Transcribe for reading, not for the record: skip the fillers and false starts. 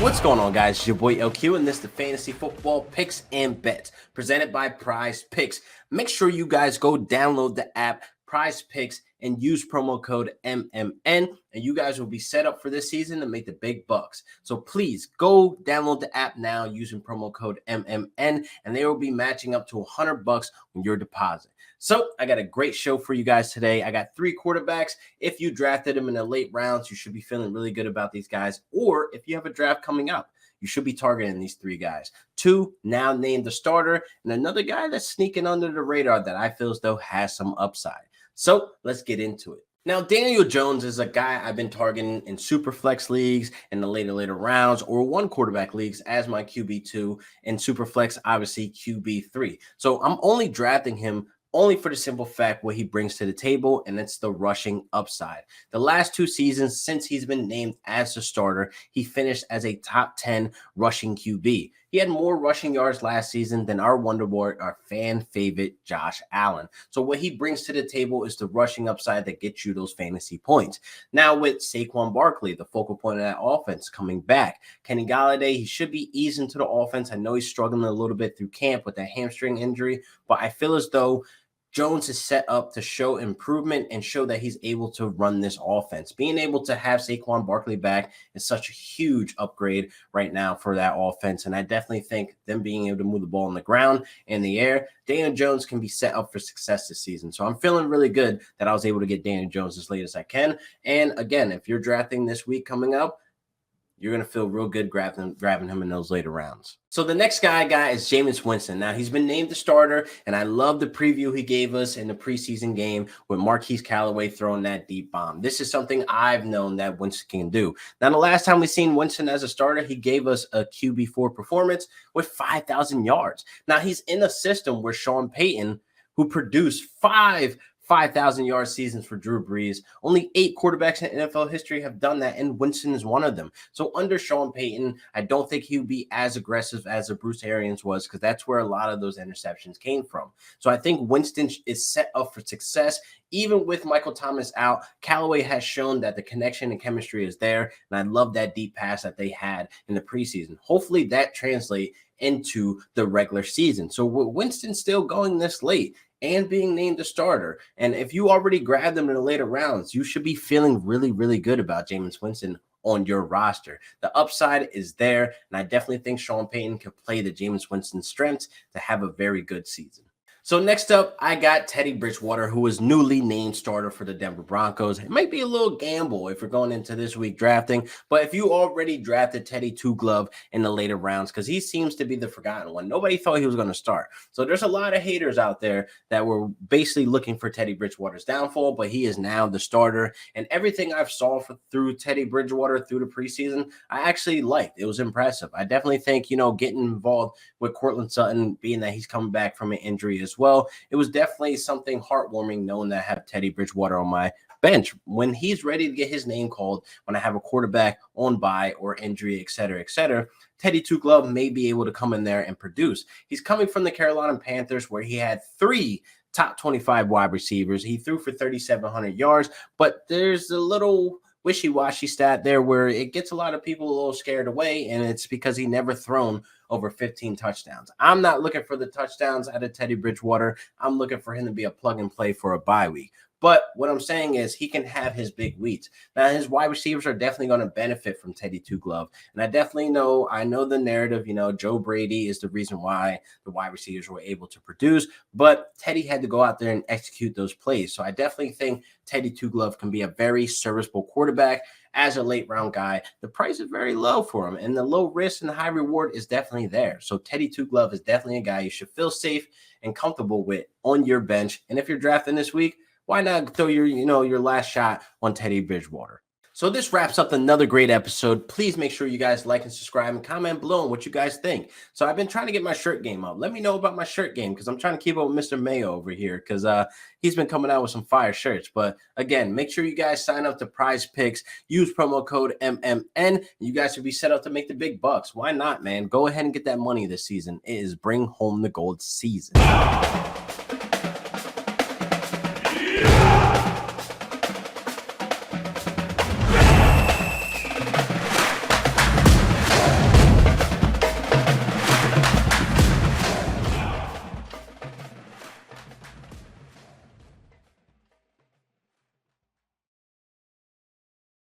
What's going on, guys? It's your boy LQ, and this is the Fantasy Football Picks and Bets presented by Prize Picks. Make sure you guys go download the app Prize Picks and use promo code MMN, and you guys will be set up for this season to make the big bucks. So please go download the app now using promo code MMN, and they will be matching up to $100 on your deposit. So I got a great show for you guys today. I got 3 quarterbacks. If you drafted them in the late rounds, you should be feeling really good about these guys. Or if you have a draft coming up, you should be targeting these 3 guys. 2 now named the starter, and another guy that's sneaking under the radar that I feel as though has some upside. So let's get into it. Now, Daniel Jones is a guy I've been targeting in super flex leagues in the later rounds, or 1 quarterback leagues as my QB2, and super flex, obviously QB3. So I'm only drafting him only for the simple fact what he brings to the table, and it's the rushing upside. The last 2 seasons since he's been named as the starter, he finished as a top 10 rushing QB. He had more rushing yards last season than our Wonder Boy, our fan favorite Josh Allen. So what he brings to the table is the rushing upside that gets you those fantasy points. Now with Saquon Barkley, the focal point of that offense, coming back, Kenny Golladay, he should be eased into the offense. I know he's struggling a little bit through camp with that hamstring injury, but I feel as though Jones is set up to show improvement and show that he's able to run this offense. Being able to have Saquon Barkley back is such a huge upgrade right now for that offense, and I definitely think them being able to move the ball on the ground and the air, Daniel Jones can be set up for success this season. So I'm feeling really good that I was able to get Daniel Jones as late as I can. And again, if you're drafting this week coming up, you're going to feel real good grabbing him in those later rounds. So the next guy I got is Jameis Winston. Now, he's been named the starter, and I love the preview he gave us in the preseason game with Marquise Callaway throwing that deep bomb. This is something I've known that Winston can do. Now, the last time we seen Winston as a starter, he gave us a QB4 performance with 5,000 yards. Now, he's in a system where Sean Payton, who produced 5,000-yard seasons for Drew Brees. Only 8 quarterbacks in NFL history have done that, and Winston is one of them. So under Sean Payton, I don't think he would be as aggressive as a Bruce Arians was, because that's where a lot of those interceptions came from. So I think Winston is set up for success. Even with Michael Thomas out, Callaway has shown that the connection and chemistry is there, and I love that deep pass that they had in the preseason. Hopefully that translates into the regular season. So with Winston still going this late and being named a starter, and if you already grabbed them in the later rounds, you should be feeling really, really good about Jameis Winston on your roster. The upside is there, and I definitely think Sean Payton could play the Jameis Winston strengths to have a very good season. So next up, I got Teddy Bridgewater, who was newly named starter for the Denver Broncos. It might be a little gamble if we're going into this week drafting, but if you already drafted Teddy Two Glove in the later rounds, because he seems to be the forgotten one, nobody thought he was going to start. So there's a lot of haters out there that were basically looking for Teddy Bridgewater's downfall, but he is now the starter. And everything I've saw through Teddy Bridgewater through the preseason, I actually liked. It was impressive. I definitely think, getting involved with Cortland Sutton, being that he's coming back from an injury as well, it was definitely something heartwarming knowing that I have Teddy Bridgewater on my bench when he's ready to get his name called, when I have a quarterback on bye or injury, et cetera. Teddy Two Glove may be able to come in there and produce. He's coming from the Carolina Panthers, where he had 3 top 25 wide receivers. He threw for 3,700 yards, but there's a little wishy-washy stat there where it gets a lot of people a little scared away, and it's because he never thrown over 15 touchdowns. I'm not looking for the touchdowns out of Teddy Bridgewater. I'm looking for him to be a plug-and-play for a bye week. But what I'm saying is he can have his big weeks. Now, his wide receivers are definitely going to benefit from Teddy Two Glove. And I know the narrative, Joe Brady is the reason why the wide receivers were able to produce, but Teddy had to go out there and execute those plays. So I definitely think Teddy Two Glove can be a very serviceable quarterback as a late round guy. The price is very low for him, and the low risk and the high reward is definitely there. So Teddy Two Glove is definitely a guy you should feel safe and comfortable with on your bench. And if you're drafting this week, why not throw your last shot on Teddy Bridgewater? So this wraps up another great episode. Please make sure you guys like and subscribe and comment below on what you guys think. So I've been trying to get my shirt game up. Let me know about my shirt game, because I'm trying to keep up with Mr. Mayo over here, because he's been coming out with some fire shirts. But again, make sure you guys sign up to Prize Picks. Use promo code MMN. You guys should be set up to make the big bucks. Why not, man? Go ahead and get that money this season. It is bring home the gold season.